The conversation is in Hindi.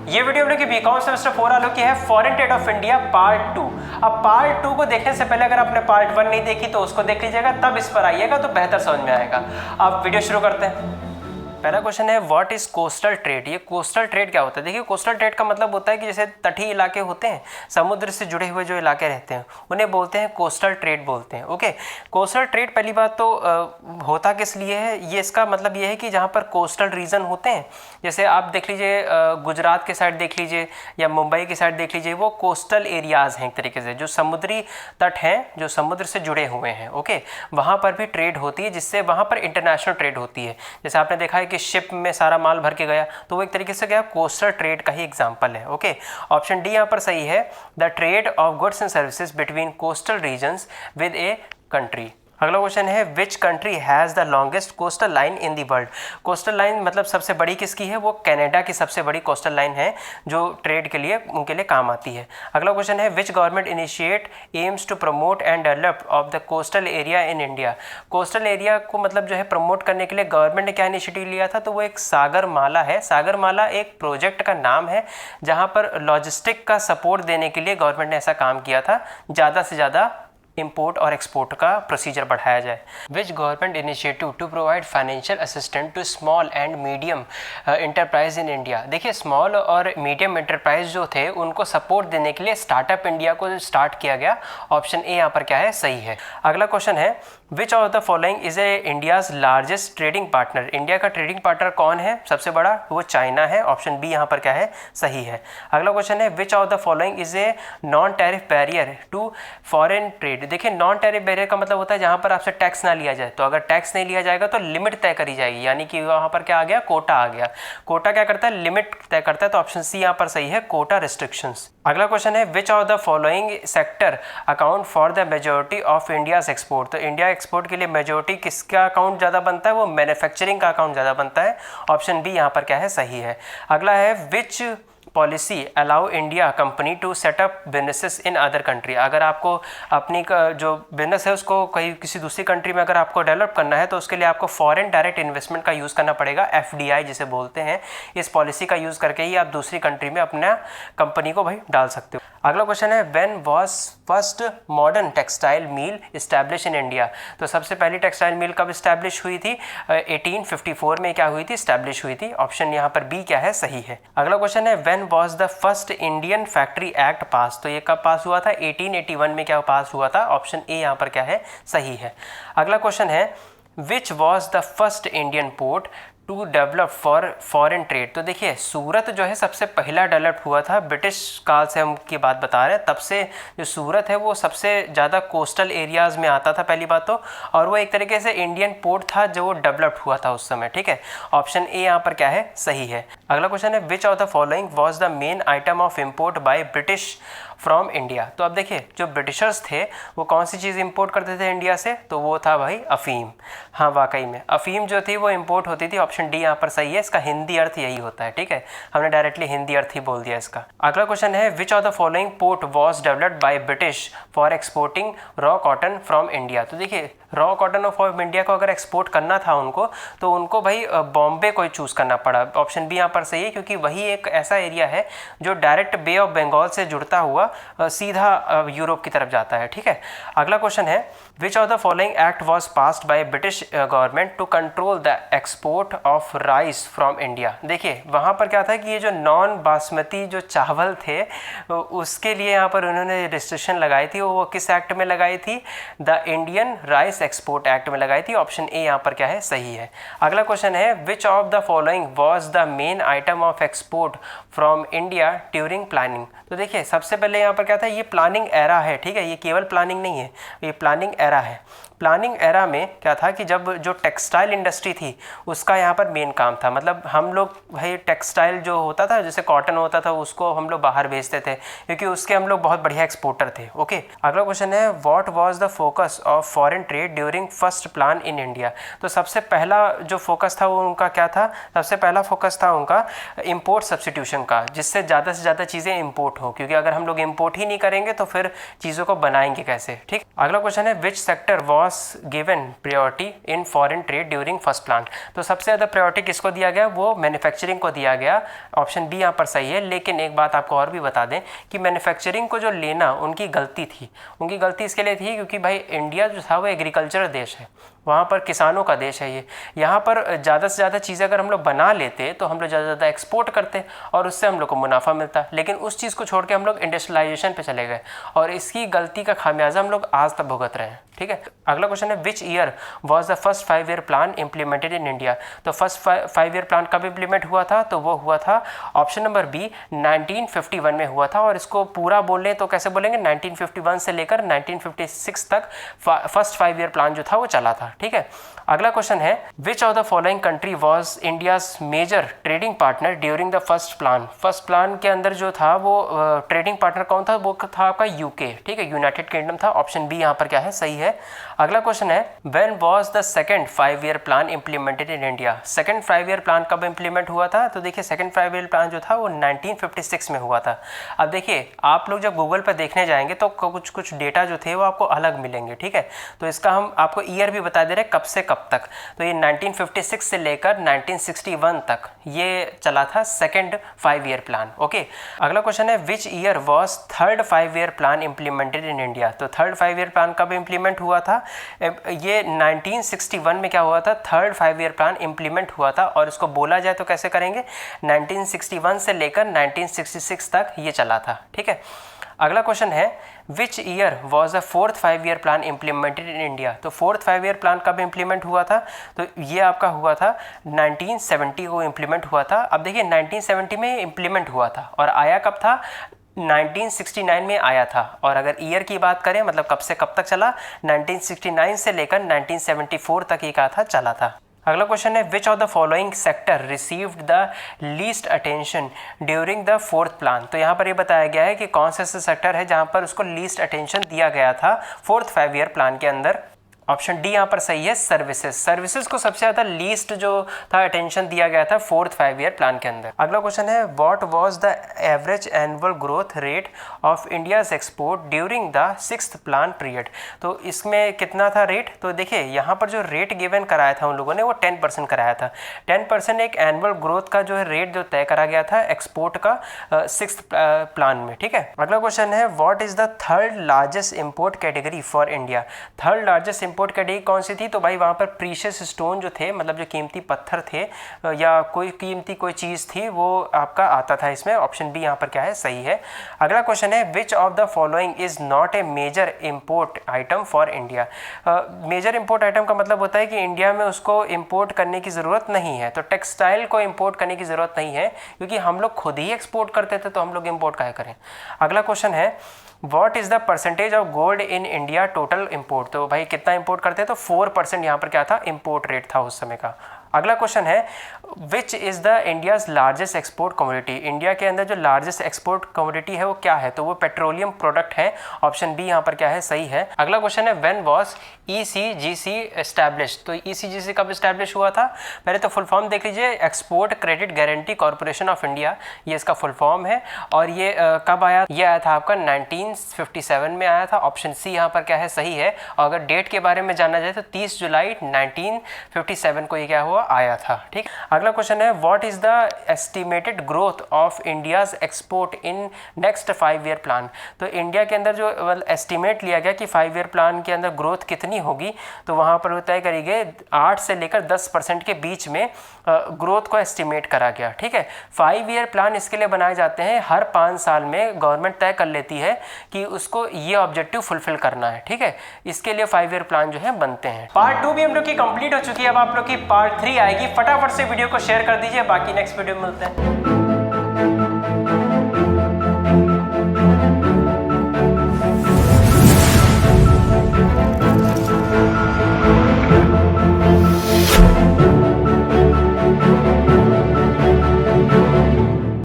ये वीडियो हम लोग की बीकॉम सेमेस्टर 4 वालों की है, foreign trade off India part 2। अब पार्ट 2 को देखने से पहले अगर आपने पार्ट 1 नहीं देखी तो उसको देख लीजिएगा, तब इस पर आइएगा तो बेहतर समझ में आएगा। अब वीडियो शुरू करते हैं। पहला क्वेश्चन है व्हाट इज कोस्टल ट्रेड। ये कोस्टल ट्रेड क्या होता है? देखिए, कोस्टल ट्रेड का मतलब होता है कि जैसे तटीय इलाके होते हैं, समुद्र से जुड़े हुए जो इलाके रहते हैं उन्हें बोलते हैं कोस्टल ट्रेड बोलते हैं। ओके, कोस्टल ट्रेड पहली बात तो होता किस लिए है, ये इसका मतलब ये है कि जहाँ पर कोस्टल रीजन होते हैं, जैसे आप देख लीजिए गुजरात के साइड देख लीजिए या मुंबई की साइड देख लीजिए, वो कोस्टल एरियाज़ हैं एक तरीके से, जो समुद्री तट हैं, जो समुद्र से जुड़े हुए हैं। ओके, वहाँ पर भी ट्रेड होती है, जिससे वहाँ पर इंटरनेशनल ट्रेड होती है। जैसे आपने देखा है कि शिप में सारा माल भर के गया, तो वो एक तरीके से क्या कोस्टल ट्रेड का ही एग्जांपल है। ओके, ऑप्शन डी यहाँ पर सही है, the trade of goods and services between coastal regions with a country. अगला क्वेश्चन है which country has the longest coastal line in the world. Coastal line मतलब सबसे बड़ी किसकी है? वो कनाडा की सबसे बड़ी कोस्टल लाइन है जो ट्रेड के लिए उनके लिए काम आती है। अगला क्वेश्चन है which government initiate aims to promote and develop of the coastal area in India. Coastal area को मतलब जो है प्रमोट करने के लिए गवर्नमेंट ने क्या इनिशिएटिव लिया था? तो वो एक सागरमाला है। सागरमाला एक प्रोजेक्ट का नाम है जहाँ पर लॉजिस्टिक का सपोर्ट देने के लिए गवर्नमेंट ने ऐसा काम किया था, ज़्यादा से ज़्यादा इंपोर्ट और एक्सपोर्ट का प्रोसीजर बढ़ाया जाए। Which government initiative to provide financial assistant to small and medium enterprise in India. देखिए, स्मॉल और मीडियम इंटरप्राइज जो थे उनको सपोर्ट देने के लिए स्टार्टअप इंडिया को स्टार्ट किया गया। ऑप्शन ए यहाँ पर क्या है? सही है। अगला क्वेश्चन है which of the following is A India's largest trading partner. India का ट्रेडिंग पार्टनर कौन है सबसे बड़ा? वो चाइना है। ऑप्शन बी यहाँ पर क्या है? सही है। अगला क्वेश्चन है which of the following is a non tariff barrier to foreign trade. देखिए, नॉन टैरिफ बैरियर का मतलब होता है जहाँ पर आपसे टैक्स ना लिया जाए। तो अगर टैक्स नहीं लिया जाएगा तो लिमिट तय करी जाएगी, यानी कि वहाँ पर क्या आ गया? कोटा आ गया। कोटा क्या करता है? लिमिट तय करता है। तो ऑप्शन सी यहाँ पर सही है, कोटा रिस्ट्रिक्शंस। अगला क्वेश्चन है which of the following sector account for the majority of India's export. तो इंडिया एक्सपोर्ट के लिए मेजोरिटी किसका अकाउंट ज़्यादा बनता है? वो मैन्युफैक्चरिंग का अकाउंट ज़्यादा बनता है। ऑप्शन बी यहाँ पर क्या है? सही है। अगला है which policy allow India company to set up businesses in other country. अगर आपको अपनी जो बिजनेस है उसको कहीं किसी दूसरी कंट्री में अगर आपको डेवलप करना है तो उसके लिए आपको फॉरेन डायरेक्ट इन्वेस्टमेंट का यूज़ करना पड़ेगा, एफडीआई जिसे बोलते हैं। इस पॉलिसी का यूज़ करके ही आप दूसरी कंट्री में अपना कंपनी को भाई डाल सकते हो। अगला क्वेश्चन है when was first modern textile mill establish in India. तो सबसे पहली टेक्सटाइल मिल कब इस्टेब्लिश हुई थी? 1854 में क्या हुई थी? इस्टेब्लिश हुई थी। ऑप्शन यहाँ पर बी क्या है? सही है। अगला क्वेश्चन है when was the first Indian factory act पास। तो ये कब पास हुआ था? 1881 में क्या पास हुआ था? ऑप्शन ए यहाँ पर क्या है? सही है। अगला क्वेश्चन है which was the first Indian port to develop for foreign trade. तो देखिए, सूरत जो है सबसे पहला डेवलप हुआ था, ब्रिटिश काल से हम की बात बता रहे हैं, तब से जो सूरत है वो सबसे ज़्यादा कोस्टल एरियाज़ में आता था पहली बात तो, और वो एक तरीके से इंडियन पोर्ट था जो डेवलप हुआ था उस समय। ठीक है, ऑप्शन ए यहाँ पर क्या है? सही है। अगला क्वेश्चन है which of the following was the main item of import by British from India. तो अब देखिए, जो ब्रिटिशर्स थे वो कौन सी चीज़ इंपोर्ट करते थे इंडिया से? तो वो था भाई अफीम। हाँ, वाकई में अफीम जो थी वो इंपोर्ट होती थी। ऑप्शन डी यहाँ पर सही है। इसका हिंदी अर्थ यही होता है। ठीक है, हमने डायरेक्टली हिंदी अर्थ ही बोल दिया इसका। अगला क्वेश्चन है which of the following port was developed by British for exporting raw cotton from India. तो देखिए, रॉ कॉटन ऑफ इंडिया को अगर एक्सपोर्ट करना था उनको उनको भाई बॉम्बे को ही चूज़ करना पड़ा। ऑप्शन बी यहाँ पर सही है, क्योंकि वही एक ऐसा एरिया है जो डायरेक्ट बे ऑफ बंगाल से जुड़ता हुआ सीधा यूरोप की तरफ जाता है। ठीक है, अगला क्वेश्चन है which of the following act was passed by British government to control the export of rice from India. देखिए, वहाँ पर क्या था कि ये जो नॉन बासमती जो चावल थे उसके लिए यहाँ पर उन्होंने रिस्ट्रिक्शन लगाई थी। वो किस एक्ट में लगाई थी? The Indian rice export act में लगाई थी। ऑप्शन ए यहाँ पर क्या है? सही है। अगला क्वेश्चन है which of the following was the main item of export from India during planning. तो देखिए, सबसे पहले यहाँ पर क्या था? ये प्लानिंग एरा है। ठीक है, ये केवल प्लानिंग नहीं है, ये प्लानिंग एरा है। प्लानिंग एरा में क्या था कि जब जो टेक्सटाइल इंडस्ट्री थी उसका यहाँ पर मेन काम था, मतलब हम लोग भाई टेक्सटाइल जो होता था, जैसे कॉटन होता था, उसको हम लोग बाहर भेजते थे क्योंकि उसके हम लोग बहुत बढ़िया एक्सपोर्टर थे। ओके, अगला क्वेश्चन है what was the focus of foreign trade during first plan in India. तो सबसे पहला जो फोकस था वो उनका क्या था? सबसे पहला फोकस था उनका इम्पोर्ट सब्सटीट्यूशन का, जिससे ज़्यादा से ज़्यादा चीज़ें इम्पोर्ट हो, क्योंकि अगर हम लोग इम्पोर्ट ही नहीं करेंगे तो फिर चीज़ों को बनाएंगे कैसे। ठीक, अगला क्वेश्चन है which sector was was given priority in foreign trade during first plan. तो सबसे ज़्यादा प्रायोरिटी किसको दिया गया, वो मैन्युफैक्चरिंग को दिया गया। ऑप्शन बी यहाँ पर सही है। लेकिन एक बात आपको और भी बता दें कि मैन्युफैक्चरिंग को जो लेना उनकी गलती थी। उनकी गलती इसके लिए थी क्योंकि भाई इंडिया जो था वो एग्रीकल्चर देश है, वहाँ पर किसानों का देश है ये। यहाँ पर ज़्यादा से ज़्यादा चीज़ें अगर हम लोग बना लेते तो हम लोग ज़्यादा से ज़्यादा एक्सपोर्ट करते और उससे हम लोग को मुनाफा मिलता। लेकिन उस चीज़ को छोड़ के हम लोग इंडस्ट्रियलाइजेशन पे चले गए और इसकी गलती का खामियाजा हम लोग आज तक भुगत रहे हैं। ठीक है, अगला क्वेश्चन है which year was the first 5 year plan implemented in India. तो फर्स्ट 5 ईयर प्लान कब इम्प्लीमेंट हुआ था, तो वो हुआ था ऑप्शन नंबर बी 1951 में हुआ था। और इसको पूरा बोल लें तो कैसे बोलेंगे, 1951 से लेकर 1956 तक फर्स्ट 5 ईयर प्लान जो था वो चला था। ठीक है, अगला क्वेश्चन है which of the following country was India's major trading partner during the first plan. First plan के अंदर जो था वो ट्रेडिंग पार्टनर कौन था, वो था आपका यूके। ठीक है, यूनाइटेड किंगडम था। ऑप्शन बी यहाँ पर क्या है, सही है। अगला क्वेश्चन है when was the second 5 year plan implemented in India. Second 5 year plan कब इम्प्लीमेंट हुआ था, तो देखिए सेकंड 5 ईयर प्लान जो था वो 1956 में हुआ था। अब देखिए आप लोग जब गूगल पर देखने जाएंगे तो कुछ डेटा जो थे वो आपको अलग मिलेंगे। ठीक है, तो इसका हम आपको ईयर भी बता दे रहे हैं कब से कब तक। तो ये 1956 से लेकर 1961 तक ये चला था सेकंड 5 ईयर प्लान। ओके, अगला क्वेश्चन है which year was third 5 year plan implemented in India. तो थर्ड 5 ईयर प्लान कब इम्प्लीमेंट हुआ था, ये 1961 में क्या हुआ था, थर्ड 5 ईयर प्लान इम्प्लीमेंट हुआ था। और इसको बोला जाए तो कैसे करेंगे, 1961 से लेकर 1966 तक ये चला था। ठीक है, अगला क्वेश्चन है which year was the fourth 5 year plan implemented in India. तो फोर्थ 5 ईयर प्लान कब इम्प्लीमेंट हुआ था, तो ये आपका हुआ था 1970 को इम्प्लीमेंट हुआ था। अब देखिए 1970 में इम्प्लीमेंट हुआ था और आया कब था, 1969 में आया था। और अगर ईयर की बात करें मतलब कब से कब तक चला, 1969 से लेकर 1974 तक ये क्या था, चला था। अगला क्वेश्चन है which of the following sector received the least attention during the fourth plan. तो यहाँ पर ये बताया गया है कि कौन सा ऐसा सेक्टर है जहाँ पर उसको लीस्ट अटेंशन दिया गया था फोर्थ 5 ईयर प्लान के अंदर। ऑप्शन डी यहाँ पर सही है, सर्विसेज। सर्विसेज को सबसे ज़्यादा लीस्ट जो था अटेंशन दिया गया था फोर्थ 5 ईयर प्लान के अंदर। अगला क्वेश्चन है what was the average annual growth rate of India's export during the 6th plan period. तो इसमें कितना था रेट, तो देखिए यहाँ पर जो रेट गिवन कराया था उन लोगों ने वो 10% कराया था। 10% एक एनुअल ग्रोथ का जो है रेट जो तय करा गया था एक्सपोर्ट का 6th प्लान में। ठीक है, अगला क्वेश्चन है what is the third largest import category for India. Third largest import category कौन सी थी, तो भाई वहाँ पर प्रीशियस स्टोन जो थे, मतलब जो कीमती पत्थर थे या कोई कीमती कोई चीज़ थी वो आपका आता था इसमें। ऑप्शन बी यहाँ पर क्या है, सही है। अगला क्वेश्चन है which of the following is not a major import item for India. Major import item का मतलब होता है कि इंडिया में उसको इम्पोर्ट करने की ज़रूरत नहीं है। तो टेक्सटाइल को इम्पोर्ट करने की ज़रूरत नहीं है क्योंकि हम लोग खुद ही एक्सपोर्ट करते थे, तो हम लोग इम्पोर्ट काहे करें। अगला क्वेश्चन है what is the percentage of gold in India total import. तो भाई कितना इम्पोर्ट करते हैं, तो 4% यहाँ पर क्या था, इम्पोर्ट रेट था उस समय का। अगला क्वेश्चन है which is the India's largest export commodity. India के अंदर जो लार्जेस्ट एक्सपोर्ट कमोडिटी है वो क्या है, तो वो पेट्रोलियम प्रोडक्ट है। ऑप्शन बी यहाँ पर क्या है, सही है। अगला क्वेश्चन है व्हेन वाज ECGC एस्टैब्लिश्ड। तो ECGC कब एस्टैब्लिश हुआ था, पहले तो फुल फॉर्म देख लीजिए, export credit guarantee corporation of India, ये इसका फुल फॉर्म है। और ये कब आया, ये आया था आपका 1957 में आया था। ऑप्शन सी यहाँ पर क्या है, सही है। और अगर डेट के बारे में जानना जाए तो 30 जुलाई 1957 को ये क्या हुआ, आया था। ठीक, अगला क्वेश्चन है what is the estimated growth of India's export in next 5 year plan. तो इंडिया के अंदर जो एस्टिमेट लिया गया कि 5 ईयर प्लान के अंदर ग्रोथ कितनी होगी, तो वहाँ पर तय करी गई 8 से लेकर 10% के बीच में ग्रोथ को एस्टिमेट करा गया। ठीक है, 5 ईयर प्लान इसके लिए बनाए जाते हैं, हर 5 साल में गवर्नमेंट तय कर लेती है कि उसको ये ऑब्जेक्टिव फुलफिल करना है। ठीक है, इसके लिए 5 ईयर प्लान जो है बनते हैं। पार्ट 2 भी हम लोग की कंप्लीट हो चुकी है, अब आप लोग की पार्ट 3 आएगी। फटाफट से वीडियो को शेयर कर दीजिए, बाकी नेक्स्ट वीडियो में मिलते हैं।